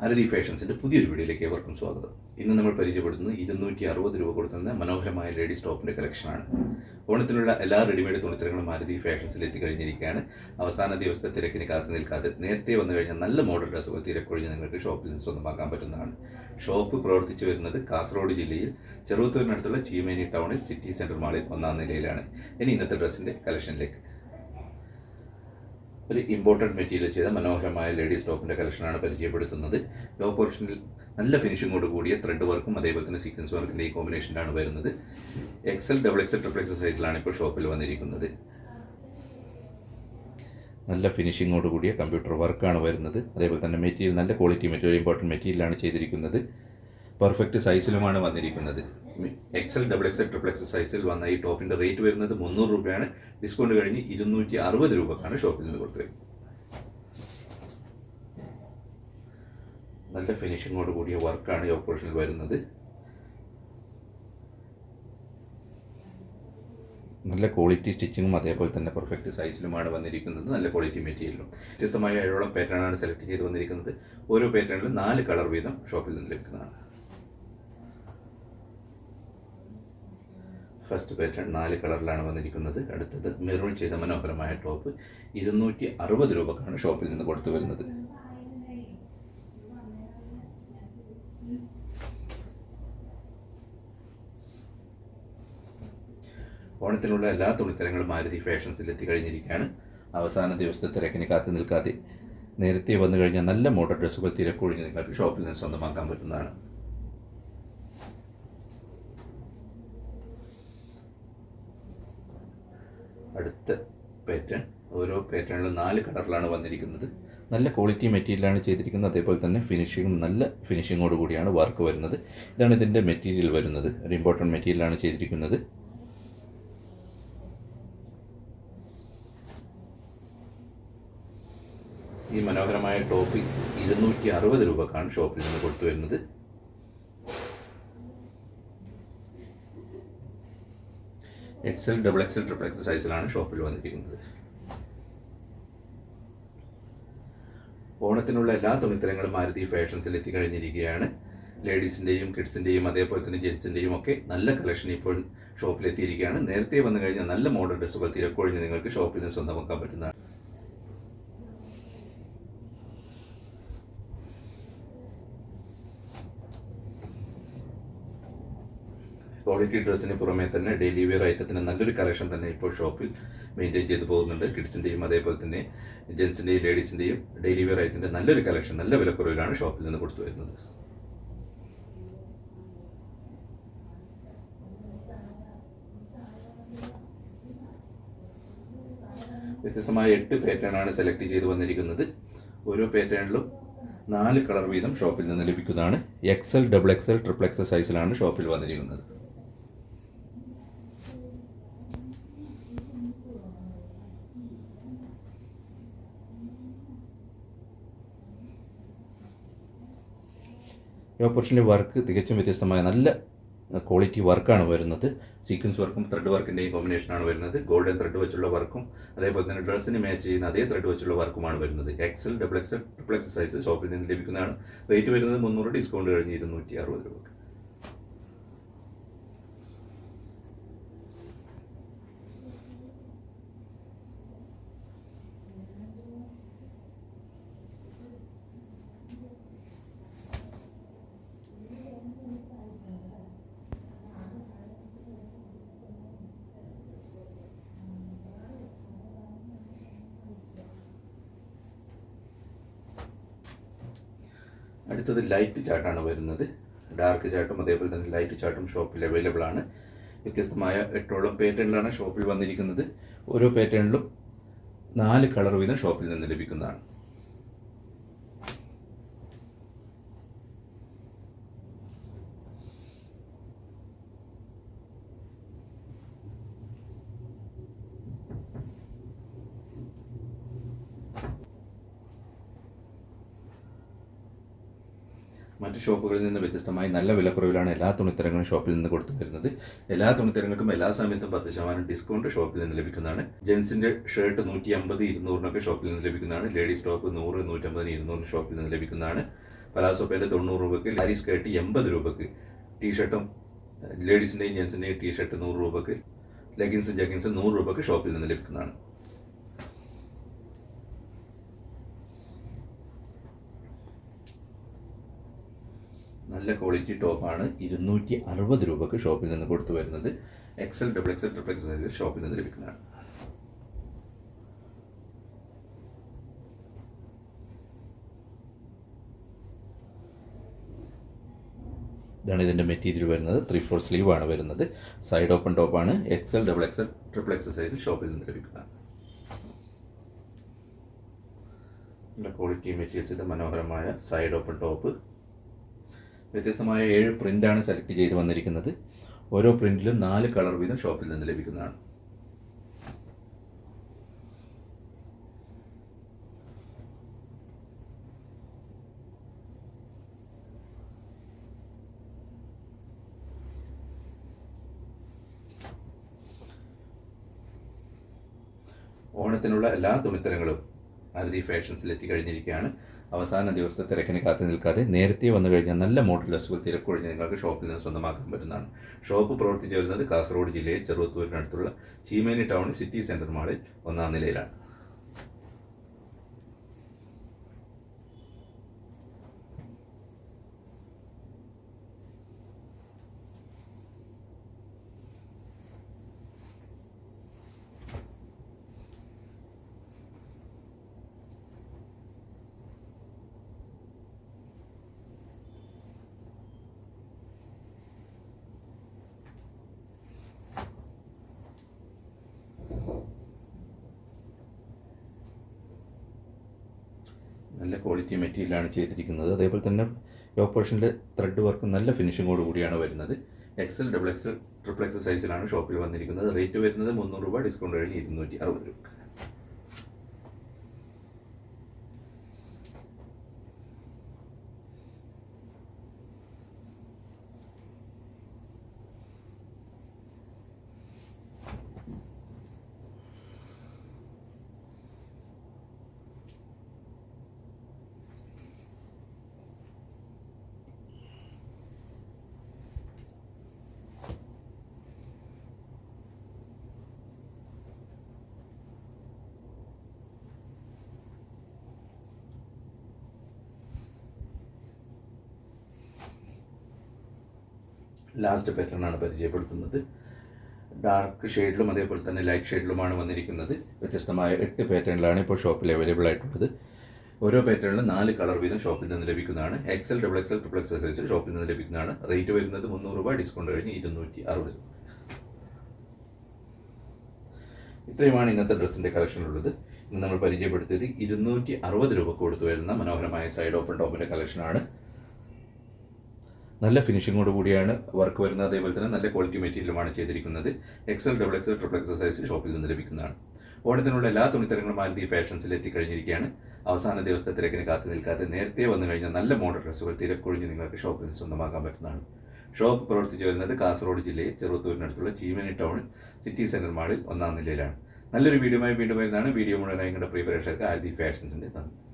അരതി ഫാഷൻസിൻ്റെ പുതിയൊരു വീഡിയോയിലേക്ക് ഏവർക്കും സ്വാഗതം. ഇന്ന് നമ്മൾ പരിചയപ്പെടുന്നത് 260 രൂപ കൊടുക്കുന്ന മനോഹരമായ ലേഡീസ് ടോപ്പിൻ്റെ കളക്ഷനാണ്. ഓണത്തിനുള്ള എല്ലാ റെഡിമെയ്ഡ് തുണിത്തരങ്ങളും അരതി ഫാഷൻസിൽ എത്തിക്കഴിഞ്ഞിരിക്കുകയാണ്. അവസാന ദിവസത്തെ തിരക്കിന് കാത്തു നിൽക്കാതെ നേരത്തെ വന്നു കഴിഞ്ഞാൽ നല്ല മോഡൽ ഡ്രസ്സുകൾ തിരക്കൊഴിഞ്ഞ് നിങ്ങൾക്ക് ഷോപ്പിൽ നിന്ന് സ്വന്തമാക്കാൻ പറ്റുന്നതാണ്. ഷോപ്പ് പ്രവർത്തിച്ചു വരുന്നത് കാസർഗോഡ് ജില്ലയിൽ ചെറുവത്തൂരിനടുത്തുള്ള ചീമേനി ടൗണിൽ സിറ്റി സെൻട്രൽ മാളിൽ 1-ാം നിലയിലാണ്. ഇനി ഇന്നത്തെ ഡ്രസ്സിൻ്റെ കളക്ഷനിലേക്ക്. ഒരു ഇമ്പോർട്ടൻറ്റ് മെറ്റീരിയൽ ചെയ്ത മനോഹരമായ ലേഡീസ് ടോപ്പിൻ്റെ കളക്ഷനാണ് പരിചയപ്പെടുത്തുന്നത്. ലോ പോർഷനിൽ നല്ല ഫിനിഷിങ്ങോട് കൂടിയ ത്രെഡ് വർക്കും അതേപോലെ തന്നെ സീക്വൻസ് വർക്കിൻ്റെ ഈ കോമ്പിനേഷനിലാണ് വരുന്നത്. XL, XXL, XXL സൈസിലാണ് ഇപ്പോൾ ഷോപ്പിൽ വന്നിരിക്കുന്നത്. നല്ല ഫിനിഷിങ്ങോട് കൂടിയ കമ്പ്യൂട്ടർ വർക്കാണ് വരുന്നത്. അതേപോലെ തന്നെ മെറ്റീരിയൽ നല്ല ക്വാളിറ്റി മെറ്റീരിയൽ, ഇമ്പോർട്ടൻറ്റ് മെറ്റീരിയലാണ് ചെയ്തിരിക്കുന്നത്. പെർഫെക്റ്റ് സൈസിലുമാണ് വന്നിരിക്കുന്നത്. XL, XXL, XXL സൈസിൽ വന്ന ഈ ടോപ്പിൻ്റെ റേറ്റ് വരുന്നത് 300 രൂപയാണ്. ഡിസ്കൗണ്ട് കഴിഞ്ഞ് 260 രൂപക്കാണ് ഷോപ്പിൽ നിന്ന് കൊടുത്തത്. നല്ല ഫിനിഷിങ്ങോട് കൂടിയ വർക്കാണ് ഈ ഓപ്പറേഷനിൽ വരുന്നത്. നല്ല ക്വാളിറ്റി സ്റ്റിച്ചിങ്ങും അതേപോലെ തന്നെ പെർഫെക്റ്റ് സൈസിലുമാണ് വന്നിരിക്കുന്നത്. നല്ല ക്വാളിറ്റി മെറ്റീരിയലും വ്യത്യസ്തമായ 7ഓളം പാറ്റേണാണ് സെലക്ട് ചെയ്ത് വന്നിരിക്കുന്നത്. ഓരോ പാറ്റേണിലും 4 കളർ വീതം ഷോപ്പിൽ നിന്ന് ലഭിക്കുന്നതാണ്. ഫസ്റ്റ് പാറ്റേൺ 4 കളറിലാണ് വന്നിരിക്കുന്നത്. അടുത്തത് മെറൂൺ ചെയ്ത മനോഹരമായ ടോപ്പ് 260 രൂപക്കാണ് ഷോപ്പിൽ നിന്ന് കൊടുത്തു വരുന്നത്. ഓണത്തിനുള്ള എല്ലാ തുണിത്തരങ്ങളും മാരുതി ഫാഷൻസിൽ എത്തിക്കഴിഞ്ഞിരിക്കുകയാണ്. അവസാന ദിവസത്തെ തിരക്കിന് കാത്തു നിൽക്കാതെ നേരത്തെ വന്നു കഴിഞ്ഞാൽ നല്ല മോഡൽ ഡ്രസ്സുകൾ തിരക്കൊഴിഞ്ഞ് നിങ്ങൾക്ക് ഷോപ്പിൽ നിന്ന് സ്വന്തമാക്കാൻ പറ്റുന്നതാണ്. അടുത്ത പാറ്റേൺ, ഓരോ പാറ്റേണിലും 4 കളറിലാണ് വന്നിരിക്കുന്നത്. നല്ല ക്വാളിറ്റി മെറ്റീരിയലാണ് ചെയ്തിരിക്കുന്നത്. അതേപോലെ തന്നെ നല്ല ഫിനിഷിങ്ങോട് കൂടിയാണ് വർക്ക് വരുന്നത്. ഇതാണ് ഇതിൻ്റെ മെറ്റീരിയൽ വരുന്നത്. ഒരു ഇമ്പോർട്ടൻറ്റ് മെറ്റീരിയലാണ് ചെയ്തിരിക്കുന്നത്. ഈ മനോഹരമായ ടോപ്പ് 260 രൂപക്കാണ് ഷോപ്പിൽ നിന്ന് കൊടുത്തു വരുന്നത്. XL, XXL, XXL സൈസിലാണ് ഷോപ്പിൽ വന്നിരിക്കുന്നത്. ഓണത്തിനുള്ള എല്ലാ തുണിത്തരങ്ങളും മാരുതി ഫാഷൻസിൽ എത്തിക്കഴിഞ്ഞിരിക്കുകയാണ്. ലേഡീസിൻ്റെയും കിഡ്സിൻ്റെയും അതേപോലെ തന്നെ ജെൻസിൻ്റെയും ഒക്കെ നല്ല കളക്ഷൻ ഇപ്പോൾ ഷോപ്പിൽ എത്തിയിരിക്കുകയാണ്. നേരത്തെ വന്നു കഴിഞ്ഞാൽ നല്ല മോഡൽ ഡ്രസ്സുകൾ തിരക്കൊഴിഞ്ഞ് നിങ്ങൾക്ക് ഷോപ്പിൽ നിന്ന് സ്വന്തമാക്കാൻ പറ്റുന്നതാണ്. ക്വാളിറ്റി ഡ്രസ്സിന് പുറമേ തന്നെ ഡെയിലി വെയർ ഐറ്റത്തിന് നല്ലൊരു കളക്ഷൻ തന്നെ ഇപ്പോൾ ഷോപ്പിൽ മെയിൻറ്റെയിൻ ചെയ്ത് പോകുന്നുണ്ട്. കിഡ്സിൻ്റെയും അതേപോലെ തന്നെ ജെൻസിൻ്റെയും ലേഡീസിൻ്റെയും ഡെയിലി വെയർ ഐറ്റത്തിൻ്റെ നല്ലൊരു കളക്ഷൻ നല്ല വിലക്കുറവിലാണ് ഷോപ്പിൽ നിന്ന് കൊടുത്തു വരുന്നത്. വ്യത്യസ്തമായ 8 പാറ്റേണാണ് സെലക്ട് ചെയ്ത് വന്നിരിക്കുന്നത്. ഓരോ പാറ്റേണിലും 4 കളർ വീതം ഷോപ്പിൽ നിന്ന് ലഭിക്കുന്നതാണ്. XL, XXL, XXL സൈസിലാണ് ഷോപ്പിൽ വന്നിരിക്കുന്നത്. ഈ ഓപ്പറേഷനിലെ വർക്ക് തികച്ചും വ്യത്യസ്തമായ നല്ല ക്വാളിറ്റി വർക്കാണ് വരുന്നത്. സീക്വൻസ് വർക്കും ത്രെഡ് വർക്കിൻ്റെയും കോമ്പിനേഷനാണ് വരുന്നത്. ഗോൾഡൻ ത്രെഡ് വെച്ചുള്ള വർക്കും അതേപോലെ തന്നെ ഡ്രസ്സിന് മാച്ച് ചെയ്യുന്ന അതേ ത്രെഡ് വെച്ചുള്ള വർക്കുമാണ് വരുന്നത്. XL, XXL, XXL സൈസ് ഷോപ്പിൽ നിന്ന് ലഭിക്കുന്നതാണ്. റേറ്റ് വരുന്നത് 300, ഡിസ്കൗണ്ട് കഴിഞ്ഞ് 260 രൂപ. അടുത്തത് ലൈറ്റ് ചാർട്ടാണ് വരുന്നത്. ഡാർക്ക് ചാർട്ടും അതേപോലെ തന്നെ ലൈറ്റ് ചാർട്ടും ഷോപ്പിൽ അവൈലബിൾ ആണ്. വ്യത്യസ്തമായ 8ഓളം പാറ്റേണിലാണ് ഷോപ്പിൽ വന്നിരിക്കുന്നത്. ഓരോ പാറ്റേണിലും 4 കളർ വീതം ഷോപ്പിൽ നിന്ന് ലഭിക്കുന്നതാണ്. മറ്റ് ഷോപ്പുകളിൽ നിന്ന് വ്യത്യസ്തമായി നല്ല വിലക്കുറവിലാണ് എല്ലാ തുണിത്തരങ്ങളും ഷോപ്പിൽ നിന്ന് കൊടുത്തു വരുന്നത്. എല്ലാ തുണിത്തരങ്ങൾക്കും എല്ലാ സമയത്തും 10% ഡിസ്കൗണ്ട് ഷോപ്പിൽ നിന്ന് ലഭിക്കുന്നതാണ്. ജെൻസിൻ്റെ ഷർട്ട് 150, 200 ഷോപ്പിൽ നിന്ന് ലഭിക്കുന്നതാണ്. ലേഡീസ് ടോപ്പ് 100, 150, 200 ഷോപ്പിൽ നിന്ന് ലഭിക്കുന്നതാണ്. പലാസോ പാൻറ് 90 രൂപയ്ക്ക്, ലാരി സ്കേർട്ട് 80 രൂപയ്ക്ക്, ടീഷർട്ടും ലേഡീസിൻ്റെയും ജെൻസിൻ്റെയും ടീഷർട്ട് 100 രൂപയ്ക്ക്, ലെഗിൻസും ജഗിൻസും 100 രൂപയ്ക്ക് ഷോപ്പിൽ നിന്ന് ലഭിക്കുന്നതാണ്. നല്ല ക്വാളിറ്റി ടോപ്പാണ് 260 രൂപയ്ക്ക് ഷോപ്പിൽ നിന്ന് കൊടുത്തു വരുന്നത്. XL, XXL, XXL സൈസിൽ ഷോപ്പിൽ നിന്ന് ലഭിക്കുന്നതാണ്. ഇതാണ് ഇതിൻ്റെ മെറ്റീരിയൽ വരുന്നത്. 3/4 സ്ലീവ് ആണ് വരുന്നത്. സൈഡ് ഓപ്പൺ ടോപ്പാണ്. XL, XXL, XXL സൈസിൽ ഷോപ്പിൽ നിന്ന് ലഭിക്കുന്നതാണ്. നല്ല ക്വാളിറ്റി മെറ്റീരിയൽസ്. ഇത് മനോഹരമായ സൈഡ് ഓപ്പൺ ടോപ്പ്. വ്യത്യസ്തമായ 7 പ്രിൻ്റാണ് സെലക്ട് ചെയ്ത് വന്നിരിക്കുന്നത്. ഓരോ പ്രിൻറ്റിലും 4 കളർ വീതം ഷോപ്പിൽ നിന്ന് ലഭിക്കുന്നതാണ്. ഓണത്തിനുള്ള എല്ലാ തുണിത്തരങ്ങളും മാരുതി ഫാഷൻസിൽ എത്തിക്കഴിഞ്ഞിരിക്കുകയാണ്. അവസാന ദിവസത്തെ തിരക്കിന് കാത്തു നിൽക്കാതെ നേരത്തെ വന്നു കഴിഞ്ഞാൽ നല്ല മോഡൽ ഡ്രസ്സുകൾ തിരക്കൊഴിഞ്ഞ് നിങ്ങൾക്ക് ഷോപ്പിൽ നിന്ന് സ്വന്തമാക്കാൻ പറ്റുന്നതാണ്. ഷോപ്പ് പ്രവർത്തിച്ചു വരുന്നത് കാസർഗോഡ് ജില്ലയിൽ ചെറുവത്തൂരിനടുത്തുള്ള ചീമേനി ടൗൺ സിറ്റി സെൻറ്റർ മാളിൽ 1-ാം നിലയിലാണ്. നല്ല ക്വാളിറ്റി മെറ്റീരിയലാണ് ചെയ്തിരിക്കുന്നത്. അതേപോലെ തന്നെ യോക്ക് പോർഷനിൽ ത്രെഡ് വർക്ക് നല്ല ഫിനിഷിങ്ങോട് കൂടിയാണ് വരുന്നത്. XL, XXL, XXL സൈസിലാണ് ഷോപ്പിൽ വന്നിരിക്കുന്നത്. റേറ്റ് വരുന്നത് 300 രൂപ, ഡിസ്കൗണ്ട് കഴിഞ്ഞ് 260 രൂപ. ലാസ്റ്റ് പാറ്റേൺ ആണ് പരിചയപ്പെടുത്തുന്നത്. ഡാർക്ക് ഷെയ്ഡിലും അതേപോലെ തന്നെ ലൈറ്റ് ഷെയ്ഡിലുമാണ് വന്നിരിക്കുന്നത്. വ്യത്യസ്തമായ 8 പാറ്റേണിലാണ് ഇപ്പോൾ ഷോപ്പിൽ അവൈലബിൾ ആയിട്ടുള്ളത്. ഓരോ പാറ്റേണിലും 4 കളർ വീതം ഷോപ്പിൽ നിന്ന് ലഭിക്കുന്നതാണ്. XL, XXL, XXL സൈസിൽ ഷോപ്പിൽ നിന്ന് ലഭിക്കുന്നതാണ്. റേറ്റ് വരുന്നത് 300 രൂപ, ഡിസ്കൗണ്ട് കഴിഞ്ഞ് 260 രൂപ. ഇത്രയുമാണ് ഇന്നത്തെ ഡ്രസ്സിൻ്റെ കളക്ഷനുള്ളത്. ഇന്ന് നമ്മൾ പരിചയപ്പെടുത്തിയത് 260 രൂപ കൊടുത്തു വരുന്ന മനോഹരമായ സൈഡ് ഓപ്പൺ ടോപ്പിൻ്റെ കളക്ഷനാണ്. നല്ല ഫിനിഷിങ്ങോട് കൂടിയാണ് വർക്ക് വരുന്നത്. അതേപോലെ തന്നെ നല്ല ക്വാളിറ്റി മെറ്റീരിയലുമാണ് ചെയ്തിരിക്കുന്നത്. XL, XXL, XXL സൈസിൽ ഷോപ്പിൽ നിന്ന് ലഭിക്കുന്നതാണ്. ഓണത്തിനുള്ള എല്ലാ തുണിത്തരങ്ങളും മാരുതി ഫാഷൻസിൽ എത്തിക്കഴിഞ്ഞിരിക്കുകയാണ്. അവസാന ദിവസത്തെ തിരക്കിന് കാത്തു നിൽക്കാതെ നേരത്തെ വന്നു കഴിഞ്ഞാൽ നല്ല മോഡൽ ഡ്രസ്സുകൾ തിരക്കൊഴിഞ്ഞ് നിങ്ങൾക്ക് ഷോപ്പിൽ സ്വന്തമാക്കാൻ പറ്റുന്നതാണ്. ഷോപ്പ് പ്രവർത്തിച്ചു വരുന്നത് കാസർഗോഡ് ജില്ലയിൽ ചെറുവത്തൂരിനടുത്തുള്ള ചീമേനി ടൗൺ സിറ്റി സെൻറ്റർ മാളിൽ 1-ാം നിലയിലാണ്. നല്ലൊരു വീഡിയോയുമായി വീണ്ടും വരുന്നതാണ്. വീഡിയോ മുഴുവനായി നിങ്ങളുടെ പ്രിയ പ്രേക്ഷകർക്ക് മാരുതി ഫാഷൻസിൻ്റെ നന്ദി.